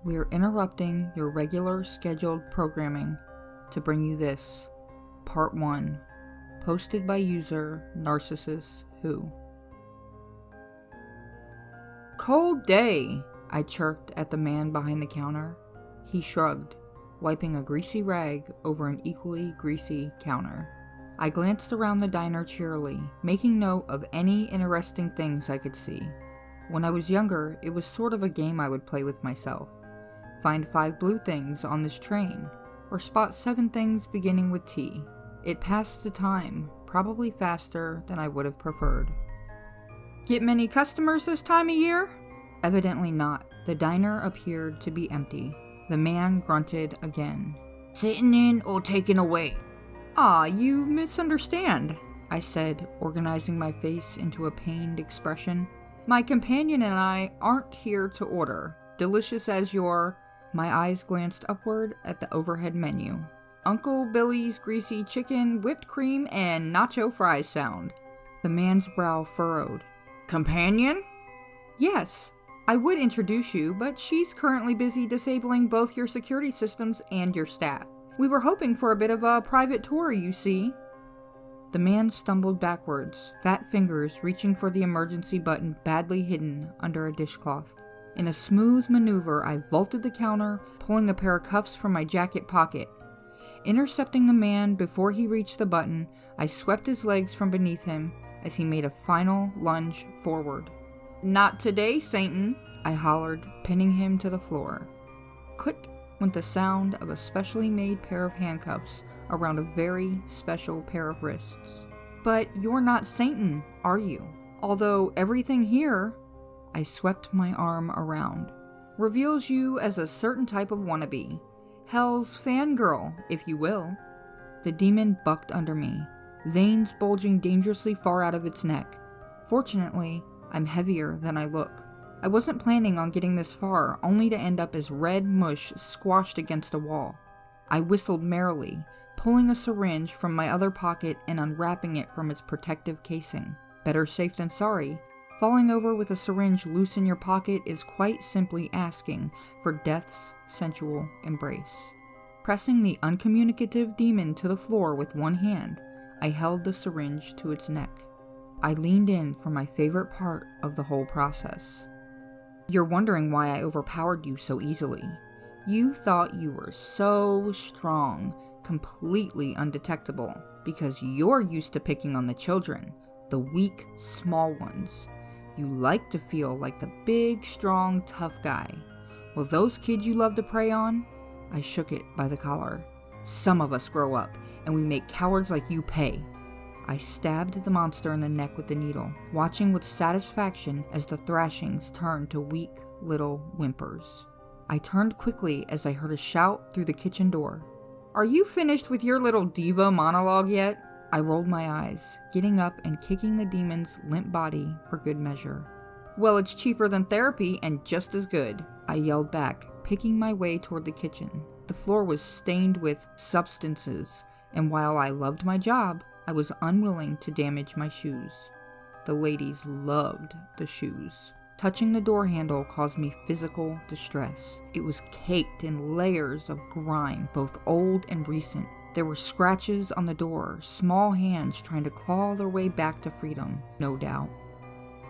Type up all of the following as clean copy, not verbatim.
We're interrupting your regular scheduled programming to bring you this, Part 1, posted by user NarcissusWho. Cold day, I chirped at the man behind the counter. He shrugged, wiping a greasy rag over an equally greasy counter. I glanced around the diner cheerily, making note of any interesting things I could see. When I was younger, it was sort of a game I would play with myself. Find 5 blue things on this train, or spot 7 things beginning with T. It passed the time, probably faster than I would have preferred. Get many customers this time of year? Evidently not. The diner appeared to be empty. The man grunted again. Sitting in or taken away? Ah, you misunderstand, I said, organizing my face into a pained expression. My companion and I aren't here to order. Delicious as your... My eyes glanced upward at the overhead menu. Uncle Billy's greasy chicken, whipped cream, and nacho fries sound. The man's brow furrowed. Companion? Yes. I would introduce you, but she's currently busy disabling both your security systems and your staff. We were hoping for a bit of a private tour, you see. The man stumbled backwards, fat fingers reaching for the emergency button badly hidden under a dishcloth. In a smooth maneuver, I vaulted the counter, pulling a pair of cuffs from my jacket pocket. Intercepting the man before he reached the button, I swept his legs from beneath him as he made a final lunge forward. Not today, Satan, I hollered, pinning him to the floor. Click went the sound of a specially made pair of handcuffs around a very special pair of wrists. But you're not Satan, are you? Although everything here, I swept my arm around, reveals you as a certain type of wannabe. Hell's fangirl, if you will. The demon bucked under me, veins bulging dangerously far out of its neck. Fortunately, I'm heavier than I look. I wasn't planning on getting this far, only to end up as red mush squashed against a wall. I whistled merrily, pulling a syringe from my other pocket and unwrapping it from its protective casing. Better safe than sorry. Falling over with a syringe loose in your pocket is quite simply asking for death's sensual embrace. Pressing the uncommunicative demon to the floor with one hand, I held the syringe to its neck. I leaned in for my favorite part of the whole process. You're wondering why I overpowered you so easily. You thought you were so strong, completely undetectable, because you're used to picking on the children, the weak, small ones. You like to feel like the big, strong, tough guy. Well, those kids you love to prey on? I shook it by the collar. Some of us grow up, and we make cowards like you pay. I stabbed the monster in the neck with the needle, watching with satisfaction as the thrashings turned to weak little whimpers. I turned quickly as I heard a shout through the kitchen door. Are you finished with your little diva monologue yet? I rolled my eyes, getting up and kicking the demon's limp body for good measure. Well, it's cheaper than therapy and just as good, I yelled back, picking my way toward the kitchen. The floor was stained with substances, and while I loved my job, I was unwilling to damage my shoes. The ladies loved the shoes. Touching the door handle caused me physical distress. It was caked in layers of grime, both old and recent. There were scratches on the door, small hands trying to claw their way back to freedom, no doubt.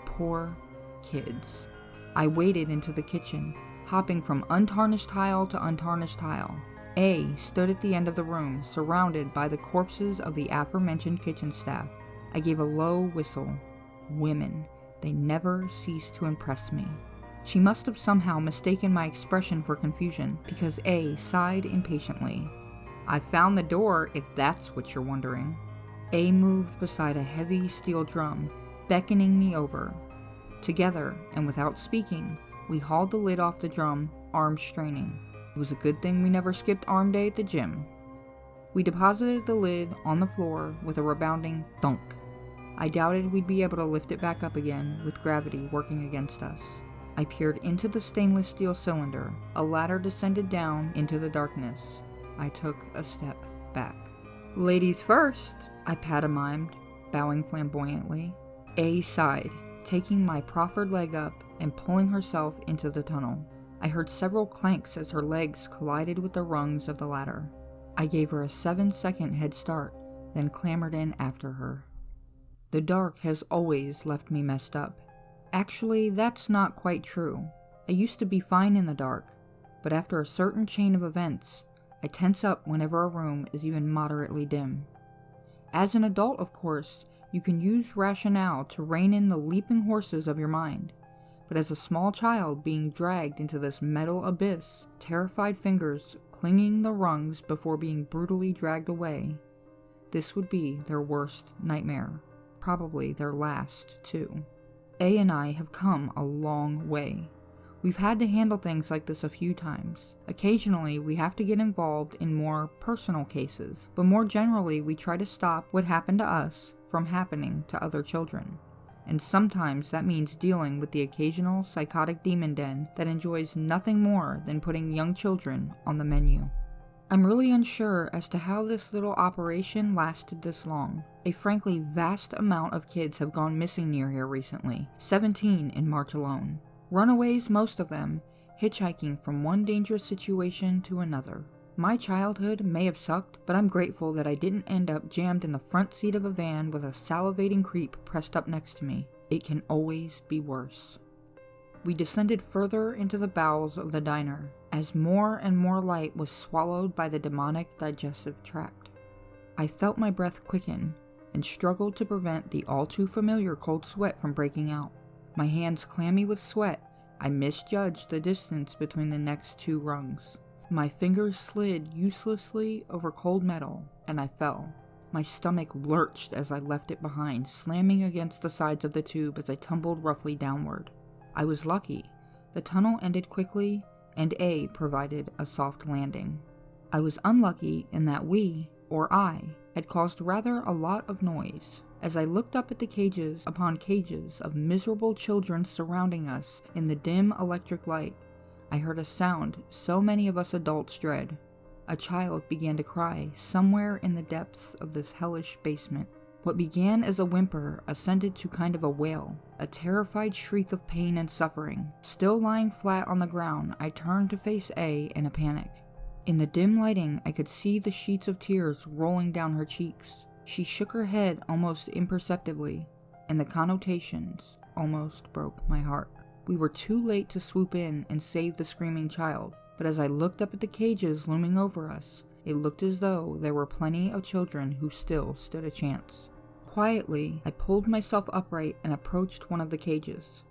Poor kids. I waded into the kitchen, hopping from untarnished tile to untarnished tile. A stood at the end of the room, surrounded by the corpses of the aforementioned kitchen staff. I gave a low whistle. Women. They never ceased to impress me. She must have somehow mistaken my expression for confusion, because A sighed impatiently. I found the door, if that's what you're wondering. A moved beside a heavy steel drum, beckoning me over. Together, and without speaking, we hauled the lid off the drum, arms straining. It was a good thing we never skipped arm day at the gym. We deposited the lid on the floor with a rebounding thunk. I doubted we'd be able to lift it back up again with gravity working against us. I peered into the stainless steel cylinder. A ladder descended down into the darkness. I took a step back. Ladies first, I pantomimed, bowing flamboyantly. A sighed, taking my proffered leg up and pulling herself into the tunnel. I heard several clanks as her legs collided with the rungs of the ladder. I gave her a 7-second head start, then clambered in after her. The dark has always left me messed up. Actually, that's not quite true. I used to be fine in the dark, but after a certain chain of events, I tense up whenever a room is even moderately dim. As an adult, of course, you can use rationale to rein in the leaping horses of your mind, but as a small child being dragged into this metal abyss, terrified fingers clinging the rungs before being brutally dragged away, this would be their worst nightmare. Probably their last, too. A and I have come a long way. We've had to handle things like this a few times. Occasionally, we have to get involved in more personal cases, but more generally, we try to stop what happened to us from happening to other children. And sometimes that means dealing with the occasional psychotic demon den that enjoys nothing more than putting young children on the menu. I'm really unsure as to how this little operation lasted this long. A frankly vast amount of kids have gone missing near here recently, 17 in March alone. Runaways, most of them, hitchhiking from one dangerous situation to another. My childhood may have sucked, but I'm grateful that I didn't end up jammed in the front seat of a van with a salivating creep pressed up next to me. It can always be worse. We descended further into the bowels of the diner, as more and more light was swallowed by the demonic digestive tract. I felt my breath quicken, and struggled to prevent the all-too-familiar cold sweat from breaking out. My hands clammy with sweat, I misjudged the distance between the next 2 rungs. My fingers slid uselessly over cold metal, and I fell. My stomach lurched as I left it behind, slamming against the sides of the tube as I tumbled roughly downward. I was lucky. The tunnel ended quickly, and A provided a soft landing. I was unlucky in that we, or I, had caused rather a lot of noise. As I looked up at the cages upon cages of miserable children surrounding us in the dim electric light, I heard a sound so many of us adults dread. A child began to cry somewhere in the depths of this hellish basement. What began as a whimper ascended to kind of a wail, a terrified shriek of pain and suffering. Still lying flat on the ground, I turned to face A in a panic. In the dim lighting, I could see the sheets of tears rolling down her cheeks. She shook her head almost imperceptibly, and the connotations almost broke my heart. We were too late to swoop in and save the screaming child, but as I looked up at the cages looming over us, it looked as though there were plenty of children who still stood a chance. Quietly, I pulled myself upright and approached one of the cages.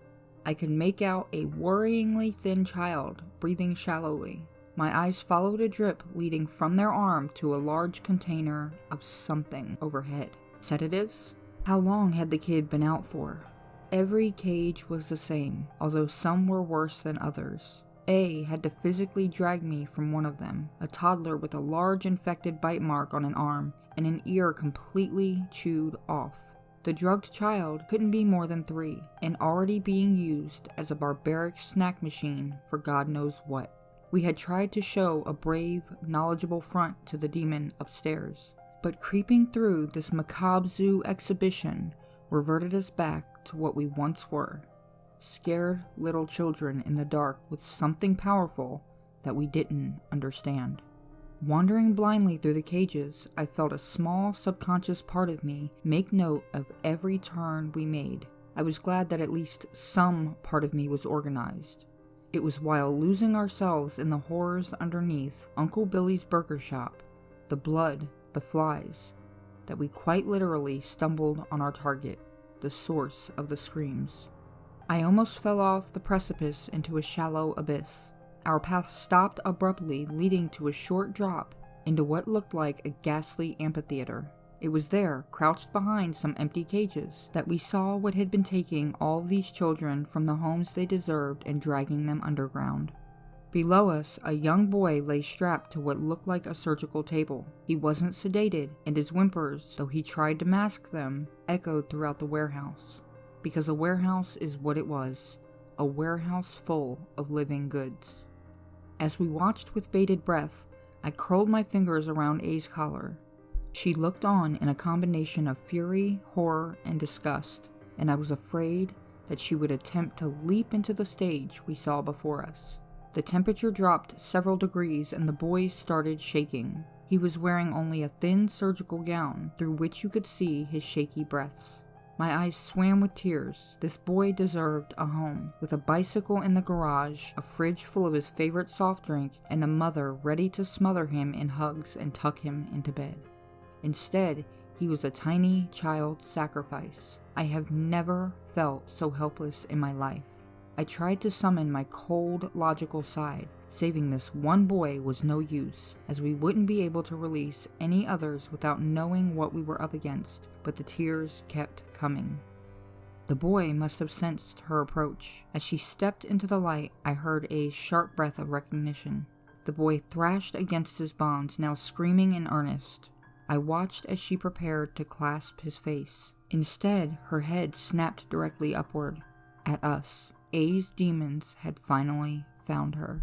I could make out a worryingly thin child, breathing shallowly. My eyes followed a drip leading from their arm to a large container of something overhead. Sedatives? How long had the kid been out for? Every cage was the same, although some were worse than others. A had to physically drag me from one of them, a toddler with a large infected bite mark on an arm and an ear completely chewed off. The drugged child couldn't be more than 3, and already being used as a barbaric snack machine for God knows what. We had tried to show a brave, knowledgeable front to the demon upstairs, but creeping through this macabre zoo exhibition reverted us back to what we once were. Scared little children in the dark with something powerful that we didn't understand. Wandering blindly through the cages, I felt a small subconscious part of me make note of every turn we made. I was glad that at least some part of me was organized. It was while losing ourselves in the horrors underneath Uncle Billy's burger shop, the blood, the flies, that we quite literally stumbled on our target, the source of the screams. I almost fell off the precipice into a shallow abyss. Our path stopped abruptly, leading to a short drop into what looked like a ghastly amphitheater. It was there, crouched behind some empty cages, that we saw what had been taking all of these children from the homes they deserved and dragging them underground. Below us, a young boy lay strapped to what looked like a surgical table. He wasn't sedated, and his whimpers, though he tried to mask them, echoed throughout the warehouse. Because a warehouse is what it was, a warehouse full of living goods. As we watched with bated breath, I curled my fingers around A's collar. She looked on in a combination of fury, horror, and disgust, and I was afraid that she would attempt to leap into the stage we saw before us. The temperature dropped several degrees and the boy started shaking. He was wearing only a thin surgical gown through which you could see his shaky breaths. My eyes swam with tears. This boy deserved a home, with a bicycle in the garage, a fridge full of his favorite soft drink, and a mother ready to smother him in hugs and tuck him into bed. Instead, he was a tiny child sacrifice. I have never felt so helpless in my life. I tried to summon my cold, logical side. Saving this one boy was no use, as we wouldn't be able to release any others without knowing what we were up against, but the tears kept coming. The boy must have sensed her approach. As she stepped into the light, I heard a sharp breath of recognition. The boy thrashed against his bonds, now screaming in earnest. I watched as she prepared to clasp his face. Instead, her head snapped directly upward, at us. A's demons had finally found her.